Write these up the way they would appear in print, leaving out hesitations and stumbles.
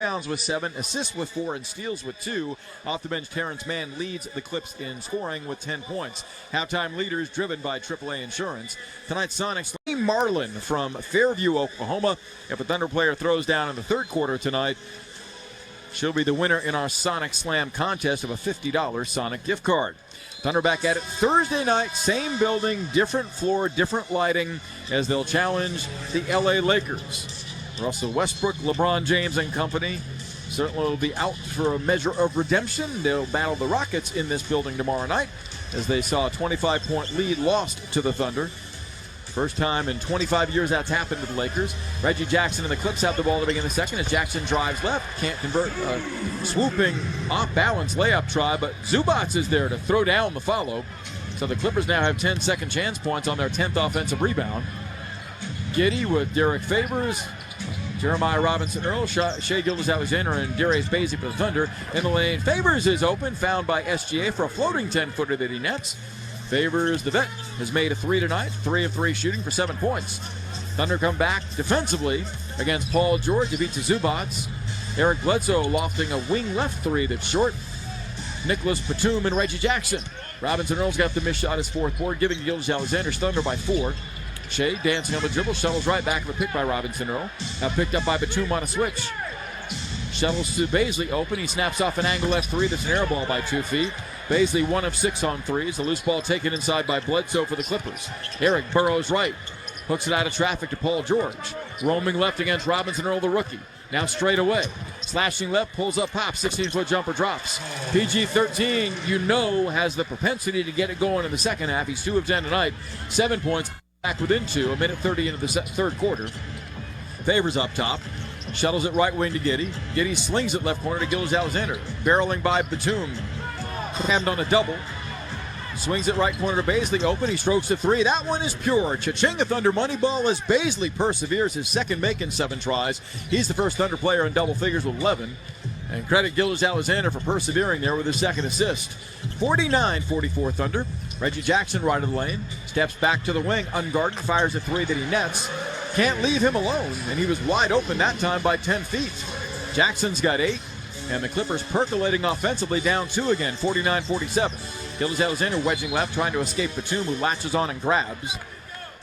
Rebounds with 7, assists with 4, and steals with 2. Off the bench, Terrence Mann leads the Clips in scoring with 10 points. Halftime leaders driven by AAA Insurance. Tonight's Sonics, Marlin from Fairview, Oklahoma. If a Thunder player throws down in the third quarter tonight, she'll be the winner in our Sonic Slam contest of a $50 Sonic gift card. Thunder back at it Thursday night, same building, different floor, different lighting, as they'll challenge the LA Lakers. Russell Westbrook, LeBron James and company certainly will be out for a measure of redemption. They'll battle the Rockets in this building tomorrow night as they saw a 25-point lead lost to the Thunder. First time in 25 years that's happened to the Lakers. Reggie Jackson and the Clips have the ball to begin the second as Jackson drives left. Can't convert a swooping off-balance layup try, but Zubac is there to throw down the follow. So the Clippers now have 10 second chance points on their 10th offensive rebound. Giddey with Derek Favors, Jeremiah Robinson-Earl, Shai Gilgeous-Alexander, and Darius Bazley for the Thunder. In the lane, Favors is open, found by SGA for a floating 10-footer that he nets. Favors, the vet, has made a 3 tonight, 3 of 3 shooting for 7 points. Thunder come back defensively against Paul George. He beats Zubac. Eric Bledsoe lofting a wing left 3 that's short. Nicholas Batum and Reggie Jackson. Robinson-Earl's got the missed shot his fourth board, giving Gilgeous-Alexander's Thunder by 4. Shea dancing on the dribble, shuttles right back of a pick by Robinson-Earl. Now picked up by Batum on a switch. Shuttles to Bazley open. He snaps off an angle left 3 that's an air ball by 2 feet. Bazley 1 of 6 on threes. The loose ball taken inside by Bledsoe for the Clippers. Eric burrows right. Hooks it out of traffic to Paul George. Roaming left against Robinson-Earl, the rookie. Now straight away. Slashing left, pulls up, pops. 16-foot jumper drops. PG-13, you know, has the propensity to get it going in the second half. He's 2 of 10 tonight. 7 points. Back within 2, a minute 30 into the third quarter. Favors up top. Shuttles it right wing to Giddey. Giddey slings it left corner to Gilgeous-Alexander. Barreling by Batum. Crammed on a double. Swings it right corner to Bazley. Open. He strokes the 3. That one is pure. Cha-ching, a Thunder money ball as Bazley perseveres, his second make in 7 tries. He's the first Thunder player in double figures with 11. And credit Gilgeous-Alexander for persevering there with his second assist. 49-44 Thunder. Reggie Jackson right of the lane. Steps back to the wing. Unguarded. Fires a 3 that he nets. Can't leave him alone. And he was wide open that time by 10 feet. Jackson's got 8. And the Clippers percolating offensively down 2 again. 49-47. Gilgeous-Alexander wedging left, trying to escape Batum, who latches on and grabs.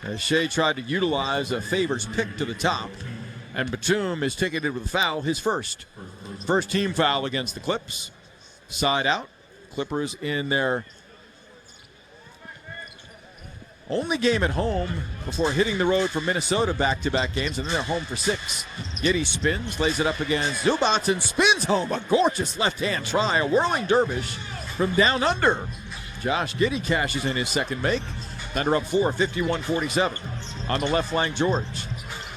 As Shea tried to utilize a Favors pick to the top. And Batum is ticketed with a foul, his first. First team foul against the Clips. Side out. Clippers in their only game at home before hitting the road for Minnesota back-to-back games, and then they're home for 6. Giddey spins, lays it up against Zubac, and spins home. A gorgeous left-hand try, a whirling dervish from down under. Josh Giddey cashes in his second make. Thunder up 4, 51-47. On the left flank, George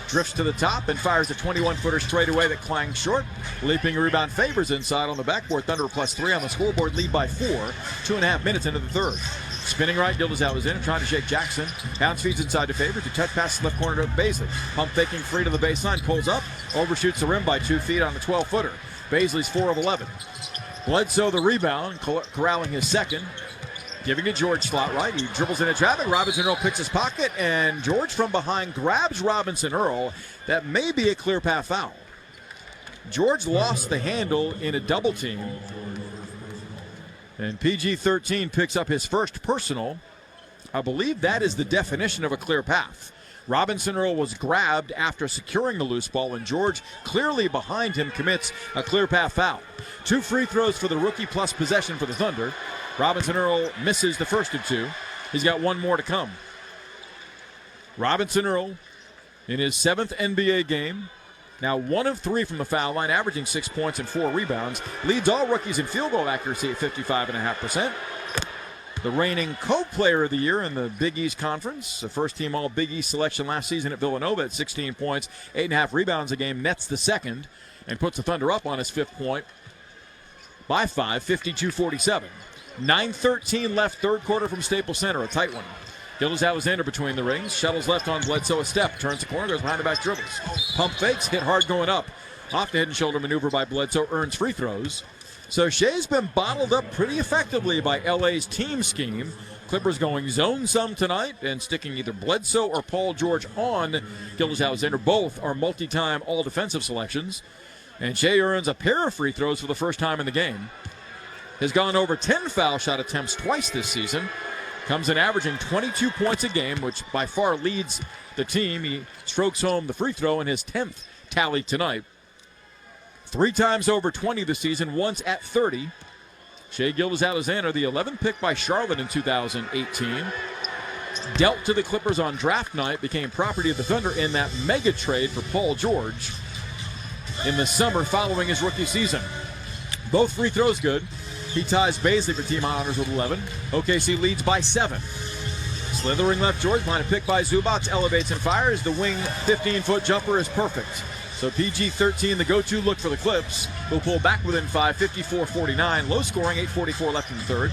drifts to the top and fires a 21-footer straight away that clangs short. Leaping rebound, Favors inside on the backboard. Thunder plus 3 on the scoreboard, lead by 4. 2.5 minutes into the third. Spinning right, Gilgeous-Alexander trying to shake Jackson. Bounce feeds inside to Favors. To touch pass left corner to Bazley. Pump faking free to the baseline, pulls up, overshoots the rim by 2 feet on the 12-footer. Bazley's 4 of 11. Bledsoe the rebound, corralling his second. Giving it George slot right. He dribbles into traffic. Robinson-Earl picks his pocket, and George from behind grabs Robinson-Earl. That may be a clear path foul. George lost the handle in a double team. And PG-13 picks up his first personal. I believe that is the definition of a clear path. Robinson-Earl was grabbed after securing the loose ball, and George, clearly behind him, commits a clear path foul. 2 free throws for the rookie plus possession for the Thunder. Robinson-Earl misses the first of 2. He's got 1 more to come. Robinson-Earl in his 7th NBA game. Now 1 of 3 from the foul line, averaging 6 points and 4 rebounds. Leads all rookies in field goal accuracy at 55.5%. The reigning co-player of the year in the Big East Conference. The first team all Big East selection last season at Villanova at 16 points, 8.5 rebounds a game, nets the second, and puts the Thunder up on his 5th point by 5, 52-47. 9:13 left, third quarter from Staples Center, a tight one. Gilgeous-Alexander between the rings, shuttles left on Bledsoe a step, turns the corner, goes behind the back dribbles. Pump fakes, hit hard going up. Off the head and shoulder maneuver by Bledsoe, earns free throws. So Shea's been bottled up pretty effectively by LA's team scheme. Clippers going zone some tonight and sticking either Bledsoe or Paul George on Gilgeous-Alexander. Both are multi-time all-defensive selections. And Shea earns a pair of free throws for the first time in the game. Has gone over 10 foul shot attempts twice this season. Comes in averaging 22 points a game, which by far leads the team. He strokes home the free throw in his 10th tally tonight. 3 times over 20 this season, once at 30. Shai Gilgeous-Alexander, the 11th pick by Charlotte in 2018. Dealt to the Clippers on draft night, became property of the Thunder in that mega trade for Paul George in the summer following his rookie season. Both free throws good. He ties Baisley for team honors with 11. OKC leads by 7. Slithering left George, line a pick by Zubac, elevates and fires. The wing 15-foot jumper is perfect. So PG-13, the go-to look for the Clips, who pull back within 5, 54-49. Low scoring, 8:44 left in the third.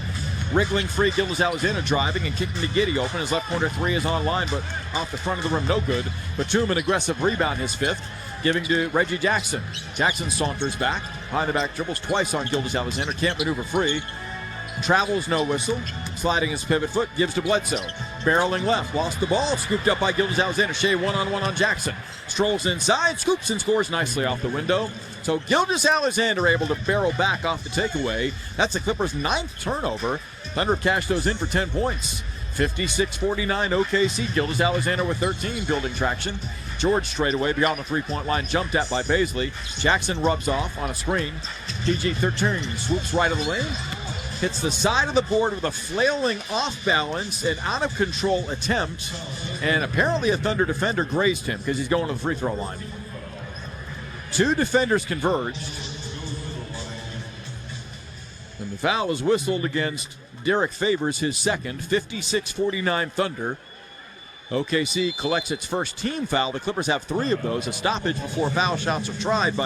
Wriggling free, Gilgeous-Alexander driving and kicking to Giddey open. His left corner 3 is online, but off the front of the rim, no good. Batum, an aggressive rebound, his 5th. Giving to Reggie Jackson. Jackson saunters back. Behind the back dribbles twice on Gilgeous-Alexander. Can't maneuver free. Travels, no whistle. Sliding his pivot foot. Gives to Bledsoe. Barreling left. Lost the ball. Scooped up by Gilgeous-Alexander. Shea one-on-one on Jackson. Strolls inside. Scoops and scores nicely off the window. So Gilgeous-Alexander able to barrel back off the takeaway. That's the Clippers' 9th turnover. Thunder have cashed those in for 10 points. 56-49 OKC. Gilgeous-Alexander with 13, building traction. George straight away beyond the three-point line, jumped at by Baisley. Jackson rubs off on a screen. PG-13 swoops right of the lane. Hits the side of the board with a flailing off-balance and out-of-control attempt. And apparently a Thunder defender grazed him because he's going to the free throw line. 2 defenders converged. And the foul is whistled against Derek Favors, his second. 56-49 Thunder. OKC collects its first team foul. The Clippers have 3 of those. A stoppage before foul shots are tried by